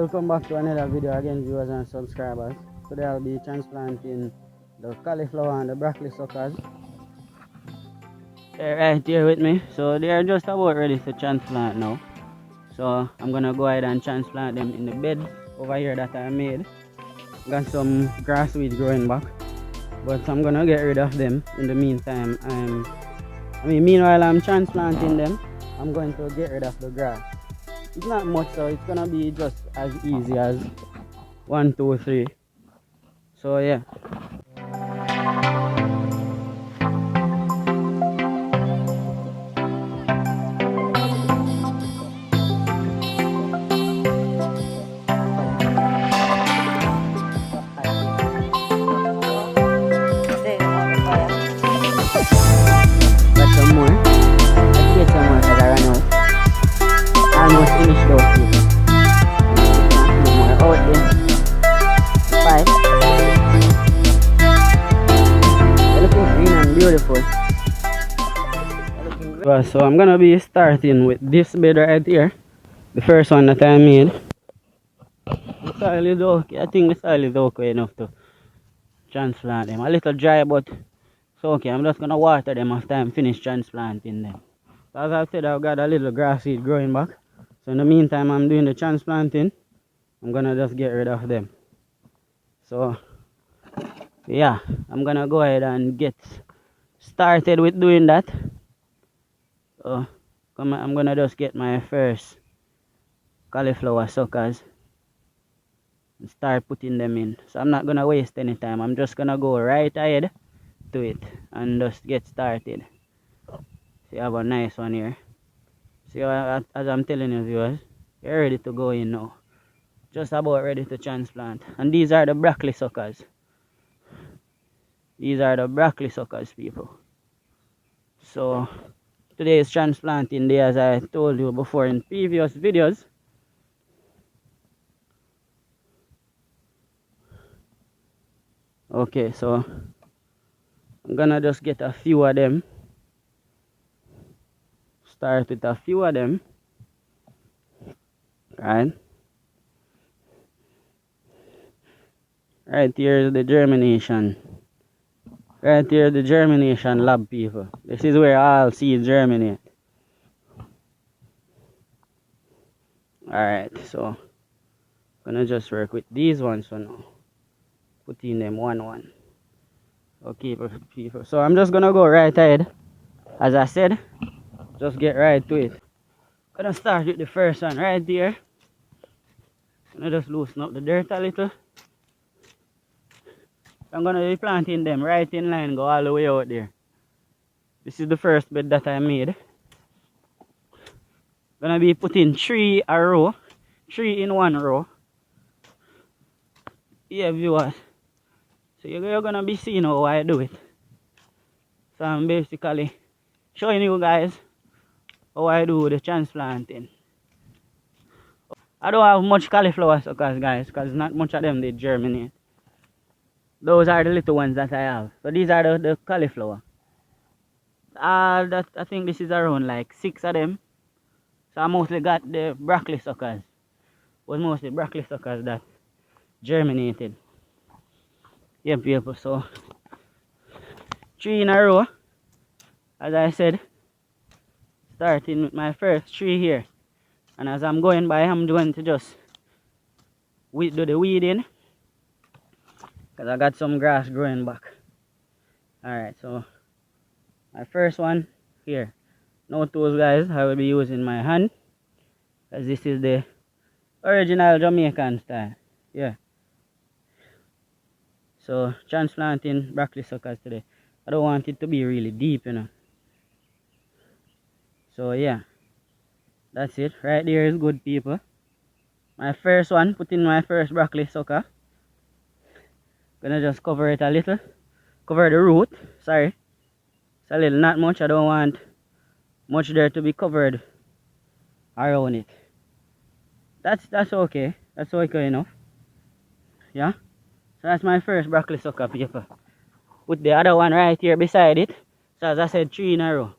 Welcome back to another video again, viewers and subscribers. Today I'll be transplanting the cauliflower and the broccoli suckers. They're right here with me, so they're just about ready to transplant now. So I'm gonna go ahead and transplant them in the bed over here that I made. Got some grass weeds growing back, but I'm gonna get rid of them in the meantime. Meanwhile I'm transplanting them, I'm going to get rid of the grass. It's not much, so it's gonna be just as easy as 1, 2, 3. So yeah. Got some more. Let's get some more because I ran out. Almost finished those people. More out there. 5. They're looking green and beautiful. Well, so I'm gonna be starting with this bed right here. The first one that I made. The soil is okay. I think the soil is okay enough to transplant them. A little dry, but it's okay. I'm just gonna water them after I'm finished transplanting them. So as I said, I've got a little grass seed growing back. So in the meantime I'm doing the transplanting, I'm gonna just get rid of them. So yeah, I'm gonna go ahead and get started with doing that. So I'm gonna just get my first cauliflower suckers and start putting them in. So I'm not gonna waste any time. I'm just gonna go right ahead to it and just get started. See, I have a nice one here. See, as I'm telling you viewers, you're ready to go in now. Just about ready to transplant. And these are the broccoli suckers. These are the broccoli suckers, people. So today is transplanting day, as I told you before in previous videos. Okay, so I'm gonna just get a few of them. Start with a few of them. Right here is the germination. Right here the germination lab, people. This is where all seeds germinate. Alright, so I'm gonna just work with these ones for now. Putting them 1-1. Okay, people. So I'm just gonna go right ahead. As I said, just get right to it. Gonna start with the first one right there. Gonna just loosen up the dirt a little. I'm gonna be planting them right in line, go all the way out there. This is the first bed that I made. Gonna be putting 3 a row, 3 in 1 row. Yeah, viewers. So you're gonna be seeing how I do it. So I'm basically showing you guys how I do the transplanting. I don't have much cauliflower suckers, guys, because not much of them they germinate. Those are the little ones that I have. So these are the cauliflower. I think this is around like 6 of them. So I mostly got the broccoli suckers. It was mostly broccoli suckers that germinated. Yeah, people. So 3 in a row. As I said, starting with my first 3 here. And as I'm going by, I'm going to just do the weeding. Because I got some grass growing back. Alright, so my first one here. No tools, guys. I will be using my hand. Because this is the original Jamaican style. Yeah. So transplanting broccoli suckers today. I don't want it to be really deep, you know. So yeah. That's it. Right there is good, people. My first one, put in my first broccoli sucker. Gonna just cover it a little. Cover the root. Sorry. It's a little, not much. I don't want much there to be covered around it. That's okay. That's okay enough. Yeah. So that's my first broccoli sucker, people. Put the other one right here beside it. So as I said, 3 in a row.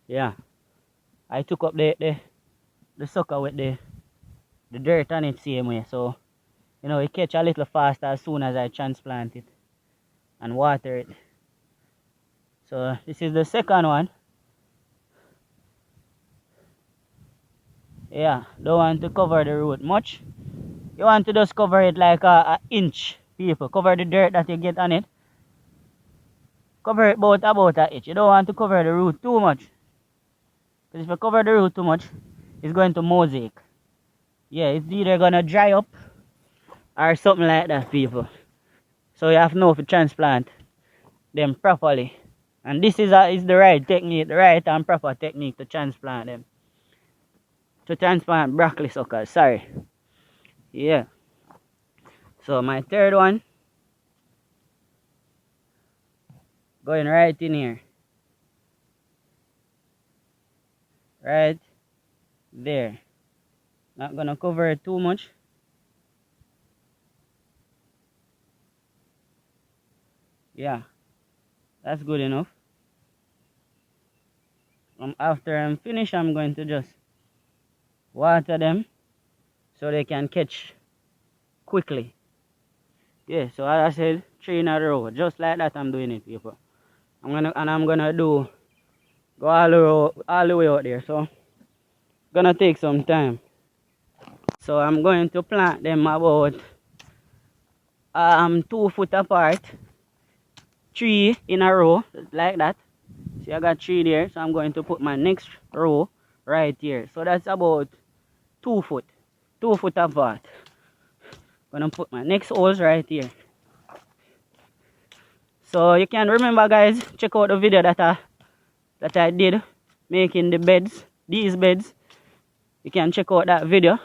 Yeah. I took up the the sucker with the dirt on it same way. So, you know, it catch a little faster as soon as I transplant it and water it. So this is the second one. Yeah, don't want to cover the root much. You want to just cover it like a inch, people. Cover the dirt that you get on it. Cover it about an inch. You don't want to cover the root too much. Because if you cover the root too much, it's going to mosaic. Yeah, it's either gonna dry up or something like that, people. So you have to know if you transplant them properly. And this is the right technique, the right and proper technique to transplant them. To transplant broccoli suckers, sorry. Yeah. So my third one, going right in here. Right there. Not gonna cover it too much. Yeah, that's good enough. After I'm finished, I'm going to just water them so they can catch quickly. Yeah, so as I said, 3 in a row, just like that I'm doing it, people. I'm gonna do go all the way out there, so gonna take some time. So I'm going to plant them about 2 foot apart, 3 in a row, like that. See, I got 3 there, so I'm going to put my next row right here. So that's about 2 foot, 2 foot apart. Gonna put my next holes right here. So you can remember, guys, check out the video that I did making the beds, these beds. You can check out that video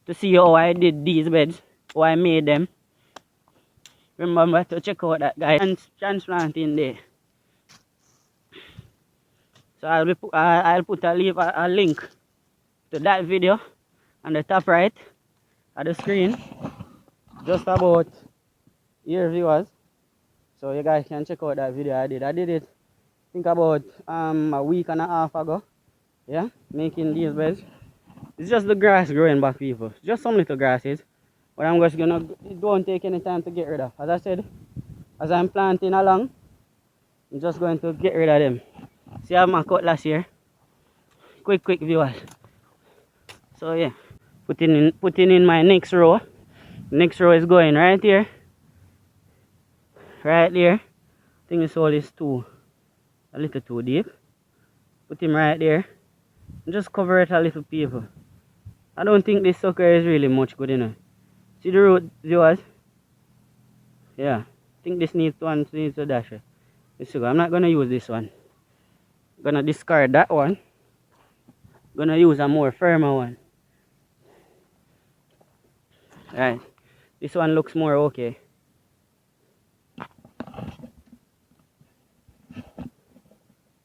to see how I did these beds, how I made them. Remember to check out that, guys, and transplanting there. So I'll leave a link to that video on the top right of the screen, just about here, viewers. So you guys can check out that video I did. I did it, I think, about a week and a half ago. Yeah, making these beds. It's just the grass growing back, people. Just some little grasses, but I'm just gonna, it don't take any time to get rid of. As I said, as I'm planting along, I'm just going to get rid of them. See, I have my cutlass here. Quick viewers. So yeah, putting in my next row. Next row is going right here, right there. I think this hole is a little too deep. Put him right there. And just cover it a little, people. I don't think this sucker is really much good enough. See the root, viewers? Yeah, I think this needs a dasher. I'm not gonna use this one. I'm gonna discard that one. I'm gonna use a more firmer one. Right, this one looks more okay.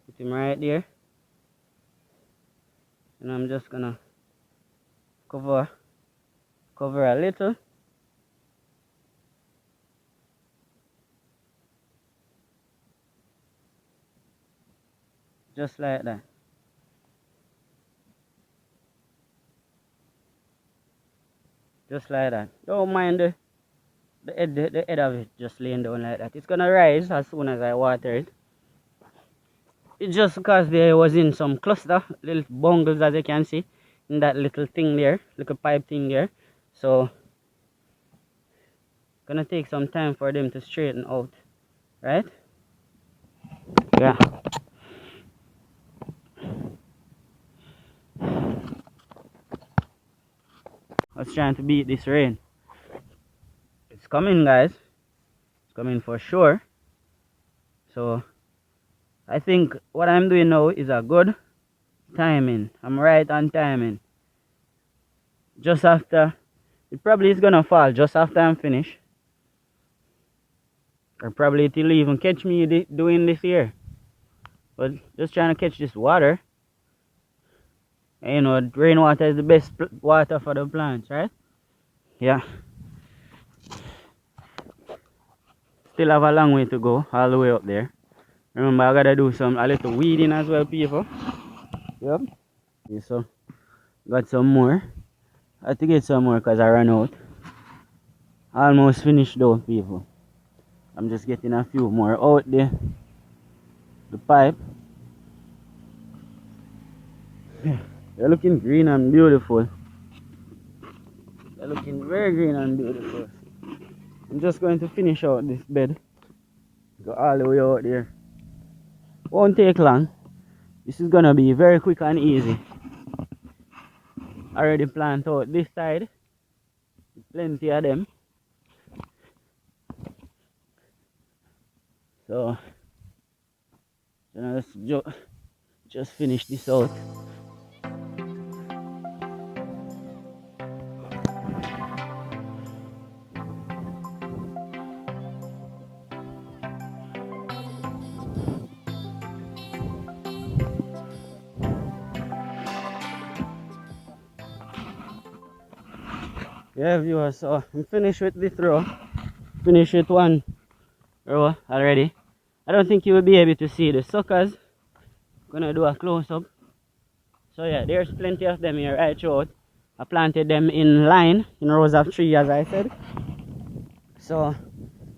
Put him right there, and I'm just gonna cover a little. Just like that. Just like that. Don't mind the head of it just laying down like that. It's gonna rise as soon as I water it. It's just because there was in some cluster, little bungles, as you can see, in that little thing there, little pipe thing there. So gonna take some time for them to straighten out, right? Yeah. I was trying to beat this rain. It's coming, guys. It's coming for sure. So I think what I'm doing now is a good timing. I'm right on timing. Just after, it probably is gonna fall just after I'm finished. Or probably it will even catch me doing this here. But just trying to catch this water. And, you know, rainwater is the best water for the plants, right? Yeah. Still have a long way to go, all the way up there. Remember, I gotta do a little weeding as well, people. Yep. Yeah, so Got some more. I had to get some more because I ran out. Almost finished though, people. I'm just getting a few more out there. The pipe. They're looking green and beautiful. They're looking very green and beautiful. I'm just going to finish out this bed. Go all the way out there. Won't take long. This is gonna be very quick and easy. Already plant out this side. Plenty of them. So let's just finish this out. Yeah, viewers, so I'm finished with this row. Finished with one row already. I don't think you will be able to see the suckers. Gonna do a close-up. So yeah, there's plenty of them here right throughout. I planted them in line, in rows of 3 as I said. So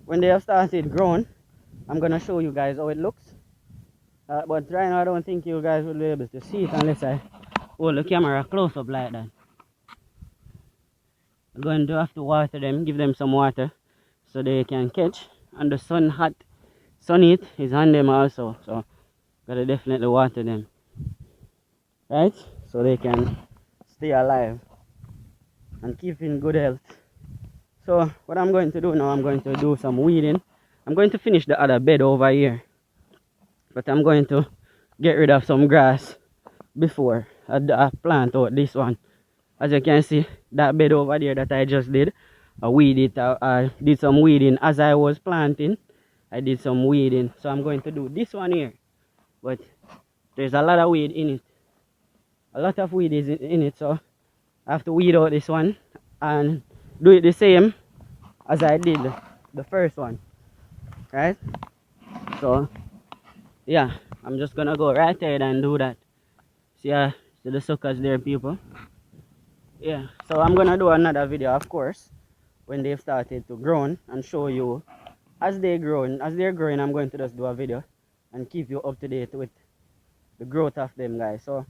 when they have started growing, I'm gonna show you guys how it looks. But right now I don't think you guys will be able to see it unless I hold the camera close up like that. I'm going to have to water them, give them some water so they can catch. And the sun heat is on them also, so gotta definitely water them, right? So they can stay alive and keep in good health. So what I'm going to do now, I'm going to do some weeding. I'm going to finish the other bed over here, but I'm going to get rid of some grass before I plant out this one. As you can see, that bed over there that I just did, I did some weeding as I was planting. I did some weeding, so I'm going to do this one here, but there's a lot of weed in it. A lot of weed is in it, so I have to weed out this one and do it the same as I did the first one, right? So yeah, I'm just gonna go right ahead and do that. See the suckers there, people. Yeah, so I'm gonna do another video, of course, when they've started to grow and show you as they're growing. I'm going to just do a video and keep you up to date with the growth of them, guys. So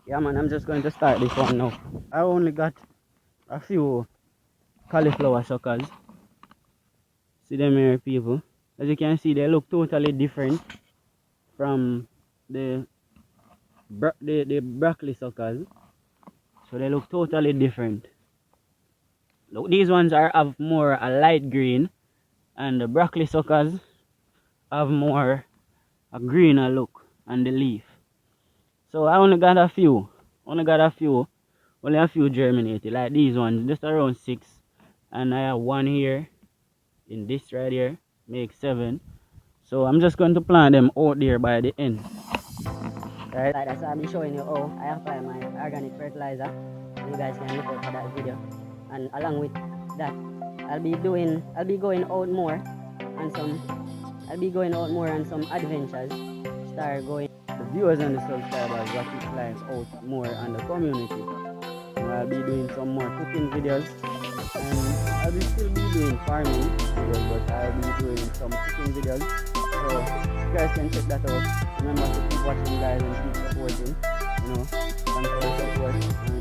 yeah, man, I'm just going to start this one now. I only got a few cauliflower suckers. See them here, people. As you can see, they look totally different from the broccoli suckers. So they look totally different. Look, these ones are of more a light green, and the broccoli suckers have more a greener look on the leaf. So I only got a few. Only a few germinated, like these ones, just around 6. And I have one here in this right here, make 7. So I'm just going to plant them out there by the end. Right, like that, so I'll be showing you how I apply my organic fertilizer. You guys can look out for that video. And along with that, I'll be going out more on some adventures. Start going the viewers and the subscribers what it like out more on the community. And I'll be doing some more cooking videos, and I'll be still be doing farming videos, but I'll be doing some cooking videos. So you guys can check that out. Remember to keep watching, guys, and keep supporting. Thanks for the support.